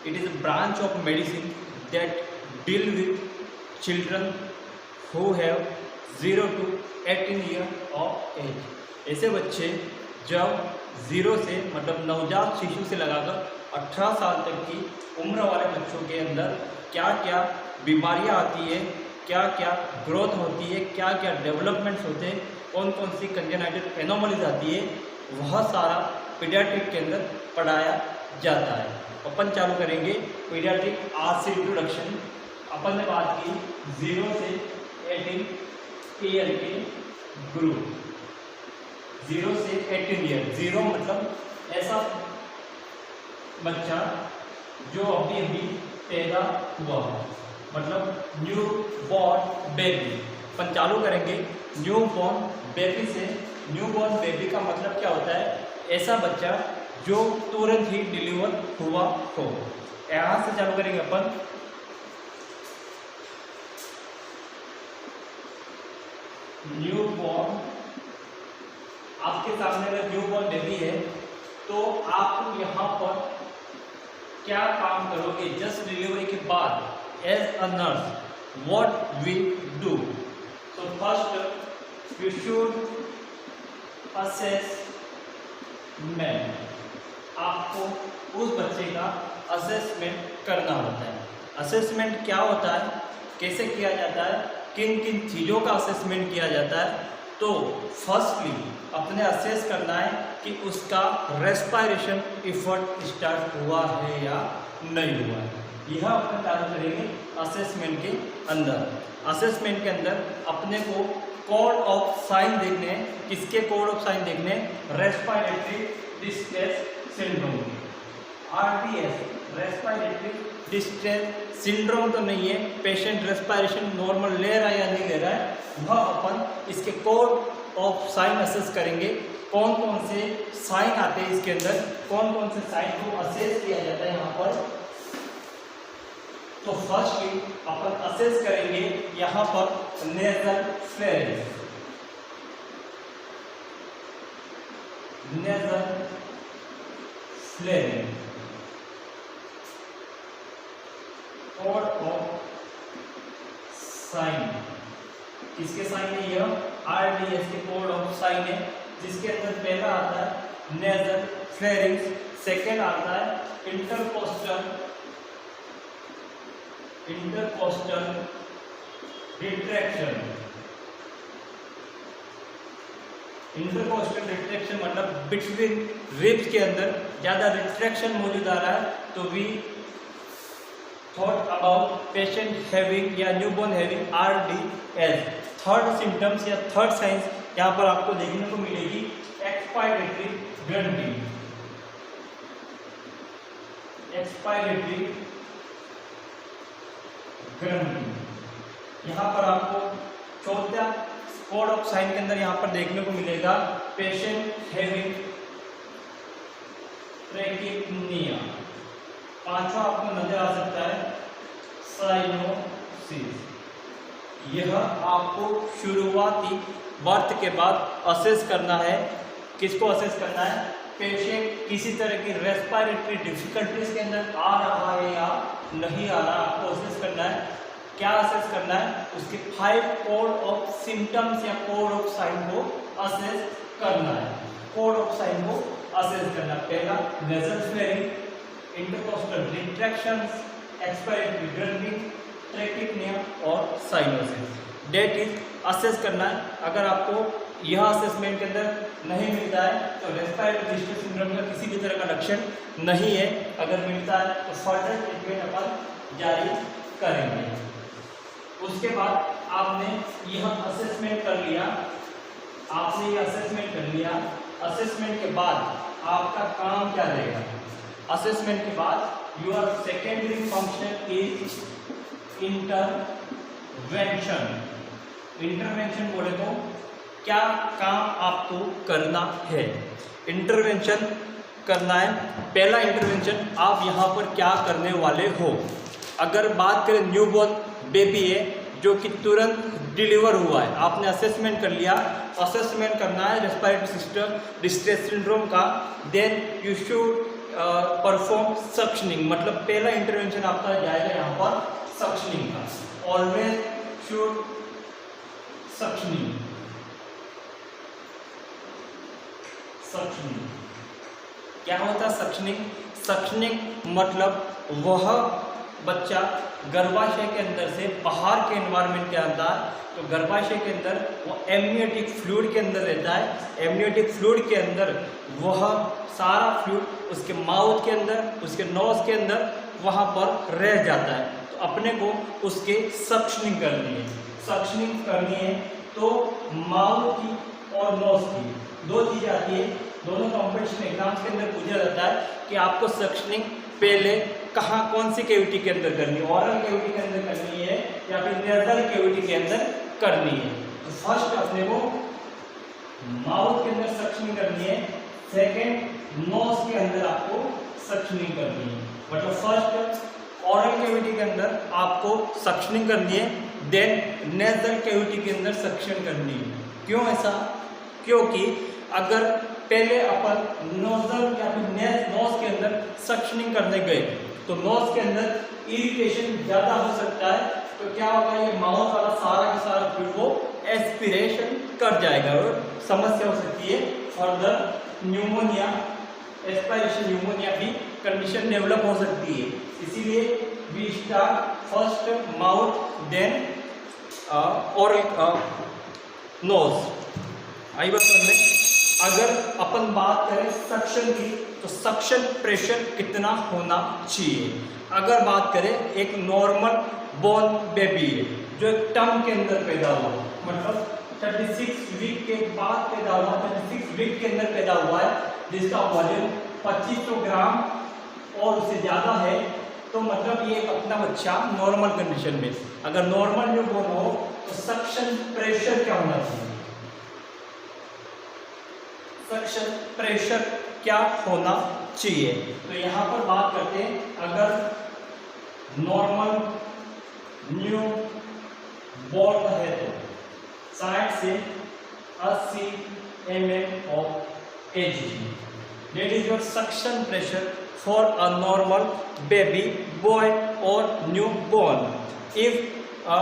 It is a branch of medicine that deal with children who have 0 to 18 year of age. ऐसे बच्चे जब 0 से मतलब नवजात शिशु से लगाकर 18 साल तक की उम्र वाले बच्चों के अंदर क्या क्या बीमारियां आती है, क्या क्या ग्रोथ होती है, क्या क्या डेवलपमेंट्स होते हैं, कौन कौन सी कंजेनाइटल एनोमलीज आती है, वह सारा पीडियाट्रिक के अंदर पढ़ाया जाता है। अपन चालू करेंगे पीडियाट्रिक आज से इंट्रोडक्शन। अपन ने बात की 0 से 18 ईयर के ग्रुप, 0 से 18 ईयर। 0 मतलब ऐसा बच्चा जो अभी अभी पैदा हुआ, मतलब न्यू बॉर्न बेबी। अपन चालू करेंगे न्यू बॉर्न बेबी से। न्यू बॉर्न बेबी का मतलब क्या होता है? ऐसा बच्चा जो तुरंत ही डिलीवर हुआ हो। यहाँ से चालू करेंगे अपन। न्यू बॉर्न, आपके सामने अगर न्यू बॉर्न बेबी है तो आप यहाँ पर क्या काम करोगे? जस्ट डिलीवरी के बाद as a nurse what we do? So first you should assess man. आपको उस बच्चे का असेसमेंट करना होता है। असेसमेंट क्या होता है, कैसे किया जाता है, किन किन चीज़ों का असेसमेंट किया जाता है? तो फर्स्टली अपने असेस करना है कि उसका रेस्पायरेशन इफर्ट स्टार्ट हुआ है या नहीं हुआ है। यह अपन चालू करेंगे असेसमेंट के अंदर। असेसमेंट के अंदर अपने को कोड ऑफ साइन देखने हैं। किसके कोड ऑफ साइन देखने हैं? Respiratory distress syndrome, RDS, respiratory distress syndrome तो नहीं है, पेशेंट रेस्पायरेशन नॉर्मल ले रहा है या नहीं ले रहा है, वह अपन इसके कोड ऑफ साइन असेस करेंगे। कौन कौन से साइन आते हैं इसके अंदर, कौन कौन से साइन को असेस किया जाता है यहाँ पर। तो फर्स्टली अपन असेस करेंगे यहाँ पर nasal flaring. Nasal flaring, code of sign, किसके साइन है? यह RDS के कोड ऑफ साइन है, जिसके अंदर पहला आता है नेजल फ्लेरिंग, सेकेंड आता है इंटरकोस्टल रिट्रैक्शन। इंटरकोस्टल रिट्रैक्शन मतलब बिटवीन रिब्स के अंदर ज़्यादा रिट्रैक्शन मौजूद आ रहा है, तो we thought about patient having या newborn having RDS। Third symptoms या थर्ड साइंस यहाँ पर आपको देखने को मिलेगी एक्सपायरेटरी ग्रंथि। एक्सपायरेटरी ग्रंथि, यहाँ पर आपको चौथा कोड ऑफ साइन के अंदर यहाँ पर देखने को मिलेगा पेशेंट हैविंग ट्रैकिनिया। पांचवा आपको नजर आ सकता है साइनोसिस। यह आपको शुरुआती बर्थ के बाद असेस करना है। किसको असेस करना है? पेशेंट किसी तरह की रेस्पायरेटरी डिफिकल्टीज के अंदर आ रहा है या नहीं आ रहा, आपको असेस करना है। क्या असेस करना है? उसके 5 कोड ऑफ सिम्टम्स या कोड ऑफ साइन को असेस करना है। कोड ऑफ साइन को असेस करना। पहला nasal flaring, intercostal retractions, expiratory ग्रंथि, ट्रैकिनिया और साइनोसिस। डेट इज असेस करना है। अगर आपको यह असेसमेंट के अंदर नहीं मिलता है तो रेस्पायरेटरी डिस्ट्रेस सिंड्रोम का किसी भी तरह का लक्षण नहीं है। अगर मिलता है तो फर्दर ट्रीटमेंट अपन जारी करेंगे। उसके बाद आपने यह असेसमेंट कर लिया, आपने यह असेसमेंट कर लिया। असेसमेंट के बाद आपका काम क्या रहेगा? असेसमेंट के बाद your secondary function is intervention. Intervention बोले तो क्या काम आपको करना है? इंटरवेंशन करना है। पहला इंटरवेंशन आप यहाँ पर क्या करने वाले हो? अगर बात करें न्यूबॉर्न बेबी है जो कि तुरंत डिलीवर हुआ है, आपने असेसमेंट कर लिया। असेसमेंट करना है रेस्पायरेटरी सिस्टम डिस्ट्रेस सिंड्रोम का। Then you should perform suctioning, मतलब पहला इंटरवेंशन आपका जाएगा यहाँ पर सक्शनिंग का। Always should suctioning. सक्शनिंग क्या होता है? सक्शनिंग, सक्शनिंग मतलब वह बच्चा गर्भाशय के अंदर से बाहर के एनवायरनमेंट के अंदर, तो गर्भाशय के अंदर वो एमनियोटिक फ्लूइड के अंदर रहता है। एमनियोटिक फ्लूइड के अंदर वह सारा फ्लूइड उसके माउथ के अंदर, उसके नोज के अंदर वहाँ पर रह जाता है। तो अपने को उसके सक्शनिंग करनी है। सक्शनिंग करनी है तो माउथ की और नोज की दो चीज़ आती है। दोनों कॉम्पिटिशन एग्जाम्स के अंदर पूछा जाता है कि आपको सक्शनिंग पहले कहाँ, कौन सी कैविटी के अंदर करनी है, ओरल कैविटी के अंदर करनी है या फिर नेजल कैविटी के अंदर करनी है। तो फर्स्ट अपने को माउथ के अंदर सक्शनिंग करनी है, सेकंड नोज के अंदर आपको सक्शनिंग करनी है। मतलब फर्स्ट ओरल कैविटी के अंदर आपको सक्शनिंग करनी है, देन नेजल कैविटी के अंदर सक्शन करनी है। क्यों ऐसा? क्योंकि अगर पहले अपन नोजल या फिर नोज के अंदर सक्शनिंग करने गए तो नोज के अंदर इरिटेशन ज़्यादा हो सकता है। तो क्या होगा, ये माउथ वाला सारा का सारा फ्लूइड वो एस्पिरेशन कर जाएगा और समस्या हो सकती है फर्दर न्यूमोनिया, एस्पिरेशन न्यूमोनिया भी कंडीशन डेवलप हो सकती है। इसीलिए we start first mouth then oral nose. आई बात समझ में? अगर अपन बात करें सक्शन की तो सक्शन प्रेशर कितना होना चाहिए? अगर बात करें एक नॉर्मल बॉर्न बेबी है जो एक टर्म के अंदर पैदा हुआ, मतलब 36 वीक के बाद पैदा हुआ, 36 वीक के अंदर पैदा हुआ है, जिसका वजन 2500 ग्राम और उससे ज़्यादा है, तो मतलब ये अपना बच्चा नॉर्मल कंडीशन में, अगर नॉर्मल न्यूबॉर्न हो तो सक्शन प्रेशर क्या होना चाहिए? सक्शन प्रेशर क्या होना चाहिए? तो यहाँ पर बात करते हैं, अगर नॉर्मल न्यू बॉर्न है तो 60 से 80 mm of Hg, that is your suction pressure for a normal baby boy or newborn. If a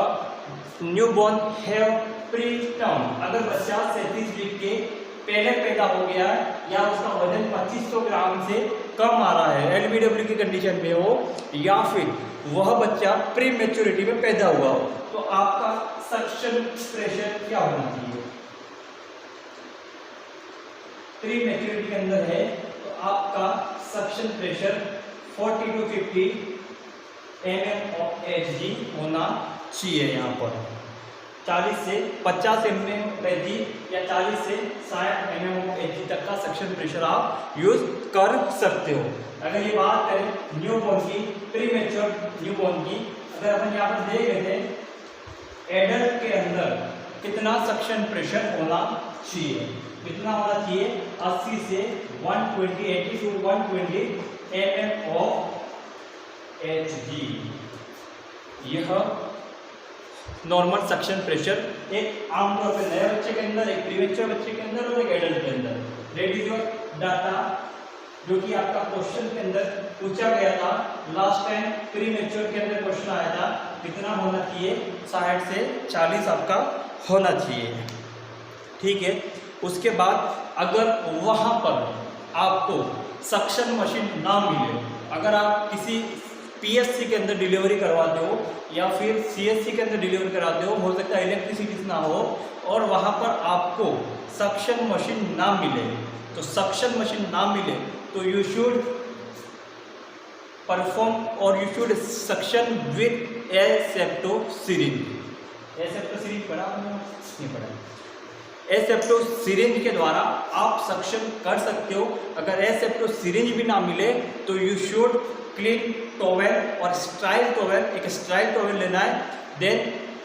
newborn have preterm, अगर बच्चा 37 वीक के पहले पैदा हो गया है या उसका वजन 2500 ग्राम से कम आ रहा है, एलबीडब्ल्यू की कंडीशन में हो, या फिर वह बच्चा प्री मैच्योरिटी में पैदा हुआ हो, तो आपका सक्शन प्रेशर क्या होना चाहिए? प्री मैच्योरिटी के अंदर है तो आपका suction pressure 40 to 50 mm of Hg होना चाहिए। यहाँ पर 40 से 50 mm Hg या 40 से 60 mm Hg तक का सक्शन प्रेशर आप यूज कर सकते हो। अगर ये बात करें न्यूबॉर्न की, प्री मैच्योर न्यूबॉर्न की, अगर अपन यहाँ पर देख रहे थे एडल्ट के अंदर कितना सक्शन प्रेशर होना चाहिए? कितना होना चाहिए? 80 से 120, 80 to 120 mm of Hg। यह नॉर्मल सक्शन प्रेशर एक आमतौर पर नए बच्चे के अंदर, एक प्रीमेच्योर बच्चे के अंदर और एक एडल्ट के अंदर। दैट इज योर डाटा जो कि आपका क्वेश्चन के अंदर पूछा गया था लास्ट टाइम, प्रीमेच्योर के अंदर क्वेश्चन आया था कितना होना चाहिए? 60 से 40 आपका होना चाहिए। ठीक है। उसके बाद अगर वहाँ पर आपको सक्शन मशीन ना मिले, अगर आप किसी पीएससी के अंदर डिलीवरी करवाते हो या फिर सीएससी के अंदर डिलीवरी कराते हो सकता है इलेक्ट्रिसिटी ना हो, और वहाँ पर आपको सक्शन मशीन ना मिले, तो सक्शन मशीन ना मिले तो यू शुड परफॉर्म और you should suction with asepto syringe. Asepto syringe पढ़ा आपने? नहीं पढ़ा। एसेप्टो सिरिंज के द्वारा आप सक्शन कर सकते हो। अगर एसेप्टो सिरिंज भी ना मिले तो यू शुड क्लीन टॉवेल और स्ट्राइल टॉवेल, एक स्ट्राइल टॉवेल लेना है, देन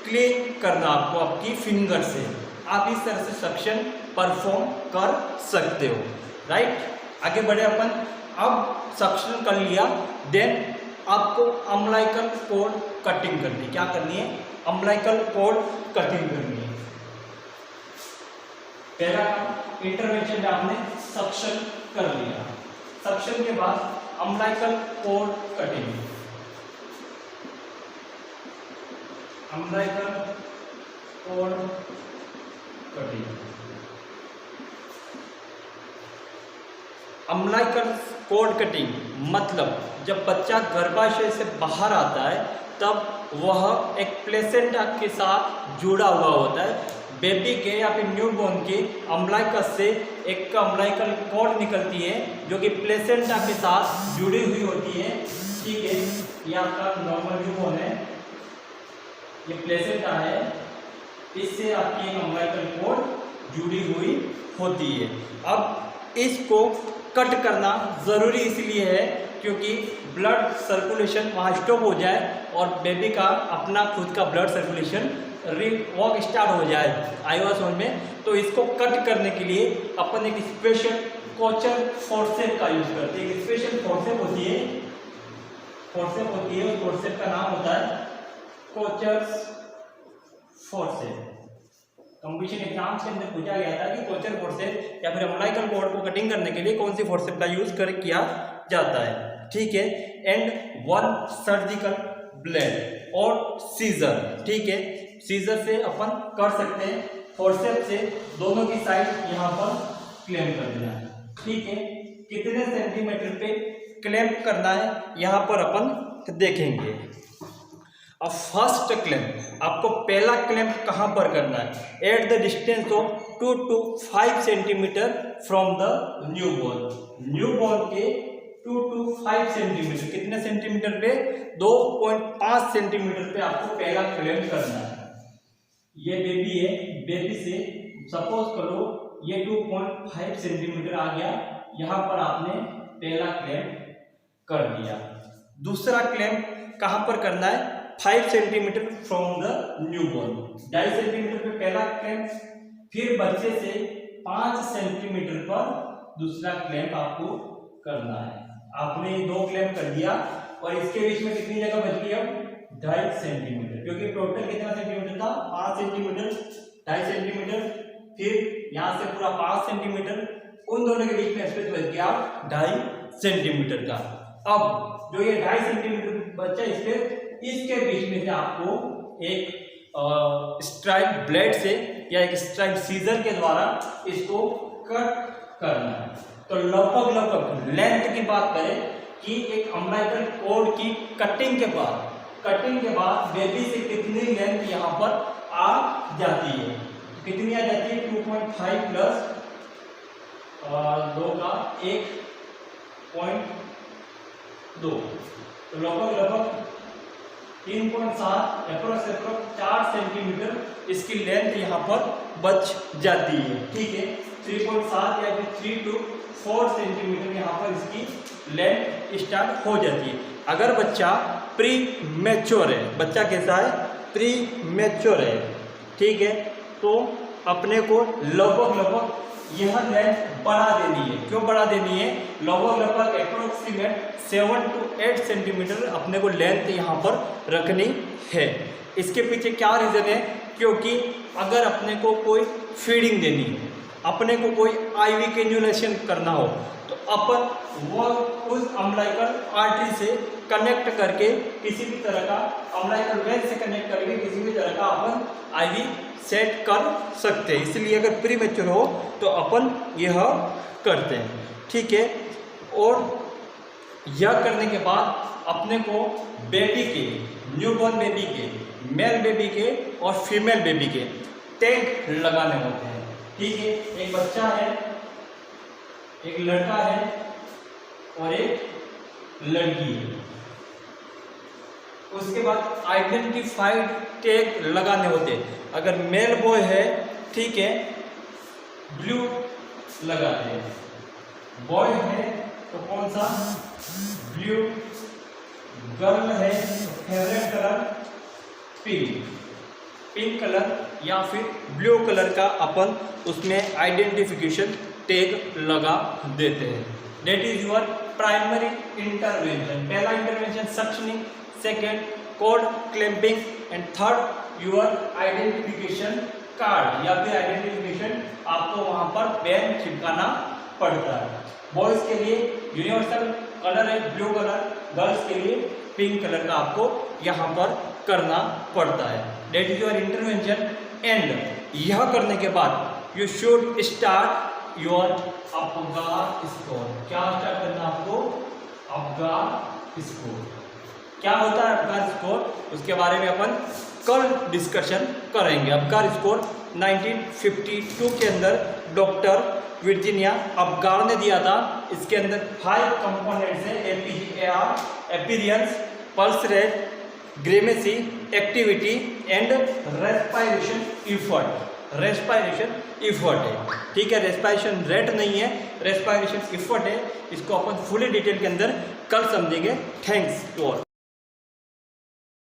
क्लीन करना आपको आपकी फिंगर से। आप इस तरह से सक्शन परफॉर्म कर सकते हो। राइट, आगे बढ़े अपन। अब सक्शन कर लिया, देन आपको अम्बिलिकल कॉर्ड कटिंग करनी है। क्या करनी है? अम्बिलिकल कॉर्ड कटिंग करनी है। पहला इंटरवेंशन में आपने सक्शन कर लिया, सक्शन के बाद umbilical cord cutting. Umbilical cord cutting. Umbilical cord cutting मतलब जब बच्चा गर्भाशय से बाहर आता है तब वह एक प्लेसेंटा के साथ जुड़ा हुआ होता है। बेबी के या फिर न्यूबॉर्न के अम्बिलिकस से एक अम्बिलिकल कॉर्ड निकलती है जो कि प्लेसेंटा के साथ जुड़ी हुई होती है। ठीक है, ये आपका नॉर्मल न्यूबॉर्न है, ये प्लेसेंटा है, इससे आपकी एक अम्बिलिकल कॉर्ड जुड़ी हुई होती है। अब इसको कट करना ज़रूरी इसलिए है क्योंकि ब्लड सर्कुलेशन वहाँ स्टॉप हो जाए और बेबी का अपना खुद का ब्लड सर्कुलेशन वॉक स्टार्ट हो जाए आईओएस में। तो इसको कट करने के लिए अपन एक स्पेशल कोचर फोर्सेप का यूज करते हैं। एक स्पेशल फोर्सेप होती है, उस फोर्सेप का नाम होता है कोचर्स फोर्सेप। कॉम्पिटिशन एग्जाम्स के अंदर पूछा गया था कि कोचर फोर्सेप या फिर अम्बिलिकल कॉर्ड को कटिंग करने के लिए कौन सी फोर्सेप का यूज किया जाता है। ठीक है, एंड वन सर्जिकल ब्लेड और सीजर। ठीक है, सीजर से अपन कर सकते हैं, फोर्सेप से दोनों की साइड यहाँ पर क्लैंप कर देना है। ठीक है, कितने सेंटीमीटर पे क्लैंप करना है यहाँ पर अपन देखेंगे। अब फर्स्ट क्लैंप, आपको पहला क्लैंप कहाँ पर करना है? At the distance of 2 to 5 centimetre from the newborn. Newborn के 2 to 5 सेंटीमीटर, कितने सेंटीमीटर पे? 2.5 सेंटीमीटर पे आपको पहला क्लैंप करना है। ये बेबी है, बेबी से सपोज करो ये 2.5 सेंटीमीटर आ गया, यहाँ पर आपने पहला क्लैंप कर दिया। दूसरा क्लैंप कहाँ पर करना है? 5 centimetre from the newborn, 2.5 centimetre पे पहला क्लैंप, फिर बच्चे से 5 सेंटीमीटर पर दूसरा क्लैंप आपको करना है। आपने 2 क्लैंप कर दिया और इसके बीच में कितनी जगह बच गई? अब 2.5 सेंटीमीटर, क्योंकि टोटल कितना सेंटीमीटर था? 5 सेंटीमीटर, 2.5 सेंटीमीटर, फिर यहाँ से पूरा 5 सेंटीमीटर, उन दोनों के बीच में स्पेस बच गया 2.5 सेंटीमीटर का। अब जो ये 2.5 सेंटीमीटर बचा इसके बीच में से आपको एक स्ट्राइप ब्लेड से या एक स्ट्राइप सीजर के द्वारा इसको कट करना है। तो लगभग लेंथ की बात करें कि एक अम्बिलिकल कॉर्ड की कटिंग के बाद बेबी से कितनी लेंथ यहाँ पर आ जाती है? कितनी आ जाती है? 2.5 प्लस 2 का 1.2, तो लगभग 3.7 अप्रोक्स 4 सेंटीमीटर इसकी लेंथ यहाँ पर बच जाती है। ठीक है, 3.7 या फिर 3 to 4 सेंटीमीटर यहाँ पर इसकी लेंथ स्टार्ट हो जाती है। अगर बच्चा प्री मैच्योर है, बच्चा कैसा है? प्री मैच्योर है। ठीक है, तो अपने को लगभग यह लेंथ बढ़ा देनी है। क्यों बढ़ा देनी है? लगभग अप्रोक्सीमेट 7 to 8 सेंटीमीटर अपने को लेंथ यहाँ पर रखनी है। इसके पीछे क्या रीज़न है? क्योंकि अगर अपने को कोई फीडिंग देनी है, अपने को कोई आईवी कैन्युलेशन करना हो, तो अपन वो उस अम्बिलिकल आर्टरी से कनेक्ट करके किसी भी तरह का अम्बिलिकल वेन से कनेक्ट करके किसी भी तरह का अपन आईवी सेट कर सकते हैं। इसलिए अगर प्री मैच्योर हो तो अपन यह करते हैं। ठीक है, और यह करने के बाद अपने को बेबी के, न्यूबॉर्न बेबी के, मेल बेबी के और फीमेल बेबी के टैग लगाने होते हैं। ठीक है, एक बच्चा है, एक लड़का है और एक लड़की है। उसके बाद आइडेंटिफाइड टैग लगाने होते हैं। अगर मेल बॉय है, ठीक है, ब्लू लगाते हैं, बॉय है तो कौन सा? ब्लू, गर्ल है तो फेवरेट कलर पिंक कलर या फिर ब्लू कलर का अपन उसमें आइडेंटिफिकेशन टैग लगा देते हैं। That is your primary intervention. पहला intervention suctioning, second cord clamping and third your identification card या फिर आइडेंटिफिकेशन आपको वहां पर पेन चिपकाना पड़ता है। बॉयज के लिए यूनिवर्सल कलर है ब्लू कलर, गर्ल्स के लिए पिंक कलर का आपको यहाँ पर करना पड़ता है। That is your intervention. And यह करने के बाद you should start your Apgar score. क्या स्टार्ट करना आपको? Apgar score. क्या होता है अबगार स्कोर, उसके बारे में अपन कल डिस्कशन करेंगे। अबगार स्कोर 1952 के अंदर डॉक्टर वर्जीनिया अबगार ने दिया था। इसके अंदर 5 कंपोनेंट्स हैं, APGAR, appearance, pulse rate, grimace, activity and respiration effort. Respiration effort है, ठीक है, रेस्पिरेशन रेट नहीं है, रेस्पिरेशन इफर्ट है। इसको अपन फुली डिटेल के अंदर कल समझेंगे। Thanks to all.